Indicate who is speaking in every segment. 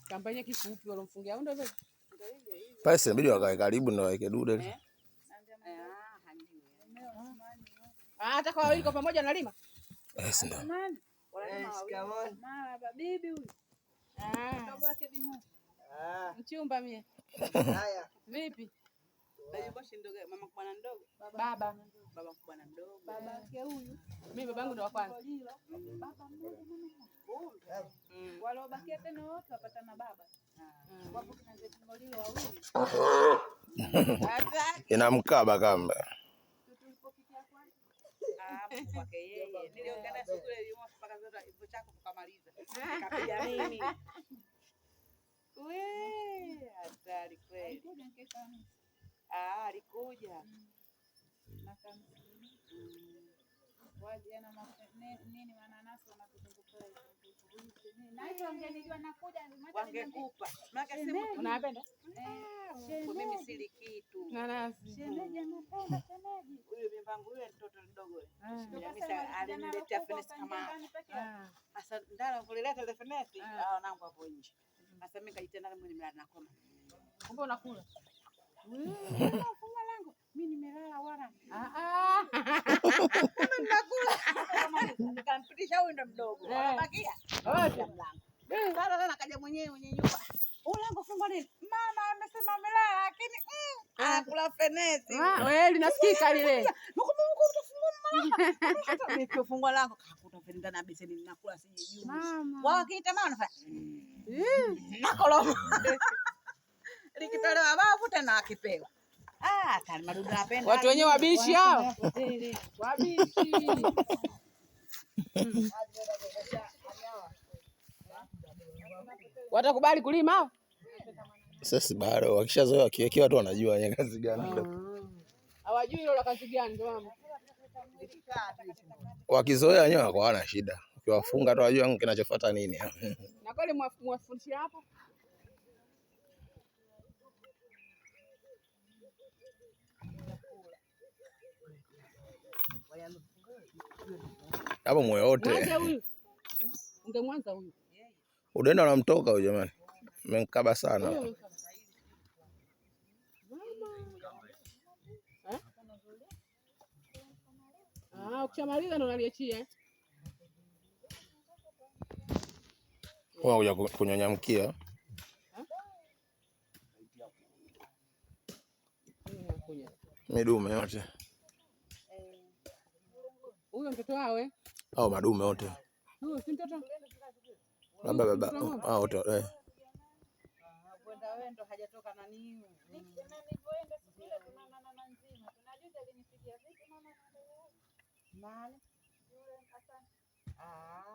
Speaker 1: Kampanya kifupi walomfungia au ndio hivyo?
Speaker 2: Pale inabidi wakae karibu na waweke dude.
Speaker 1: Hata kwa wawili kwa pamoja nalima.
Speaker 2: Yes ndio.
Speaker 1: Mara bibi huyu. Mdogo wake Bimo. Mchumba mie. Haya. Vipi? Mama kubwa na mdogo. Baba kubwa na mdogo. Baba yake huyu. Mimi babangu ndo wa kwanza. Baba mmoja mama. Waliobakia tena wote wapatana baba. Wapo kina zetu Molilo wawili.
Speaker 2: Inamkaba kamba.
Speaker 1: Tulipofikia kwanza. Kwake yeye. Niliongea siku ile mpaka zote hivyo chako tukamaliza. Nikapiga mimi. We, hatari kweli. Alikuja. Waje na nini mananasi wanakuzunguka. Na hiyo angenijua nakuja wangekupa. Maana simu unapenda? Mimi sili kitu. Nanasi. Shemeji anapenda shemeji. Huyo mimbangu yule mtoto mdogo yule. Mimi aliniletea fenesi kama. Sasa ndala kulileta ile fenesi, nangu hapo nje. Sasa mimi kajitenda mimi nimelala na koma. Kumbe unakula. Funga langu. Mimi nimelala wala. Mimi nakula. Nikampitisha huyu ndo mdogo. Anabakia. Wote mlango. Sasa tena kaja mwenyewe mwenye nyumba. Ulango funga nini? Mama amesema amelala lakini anakula fenesi. Wewe linasikika lile. Mungu utafungua mlango. Nikifungua lango kakuta fenesi na beseni ninakula sijui. Wao kiita mama anafanya. Nakolo. Likitolewa babu tena akipewa. Kali madudu napenda. Watu wenyewe wabishi hao. Wabishi. Watakubali kulima hao?
Speaker 2: Sasa bado wakishazoea wakiwekewa watu wanajua wenye kazi gani.
Speaker 1: Hawajui ile kazi gani ndio mama.
Speaker 2: Wakizoea wenyewe wako hawana shida. Ukiwafunga tu wajua kinachofuata nini.
Speaker 1: Na kweli mwafundishia hapo?
Speaker 2: Hapo moyo wote.
Speaker 1: Mwanza huyu. Ungemwanza huyu.
Speaker 2: Unaenda unamtoka huyo jamani. Mmenkaba sana. Ukishamaliza ndo unaliachia. Wao kunyonyamkia. Midume yote.
Speaker 1: Huyo mtoto wao
Speaker 2: au madume wote.
Speaker 1: Huyo si mtoto.
Speaker 2: Baba wote
Speaker 1: Kwenda wewe ndo hajatoka na nini? Nikisema nilipoenda siku ile tunanana nzima. Tunajuta alinipigia vipi mama nani? Yule Hassan.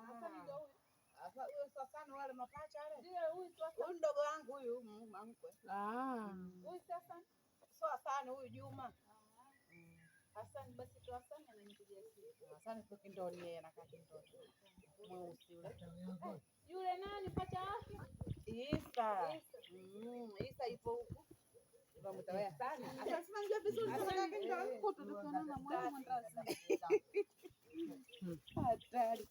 Speaker 1: Hassan ndio huyu. Sasa huyo Hassan wale mapacha wale. Ndio huyu Hassan. Huyu mdogo wangu huyu mkwe. Huyu Hassan. Sio Hassan huyu Juma. Hassan basi tu Hassan ananipigia simu. Hassan kwa kindoni yeye anakaa kindoni. Mweusi yule. Yule nani pacha wake? Isa. Isa ipo huko. Ndio mtawaya sana. Sasa unajua vizuri sana kindoni huko tunaona mwana mwandazi. Hatari.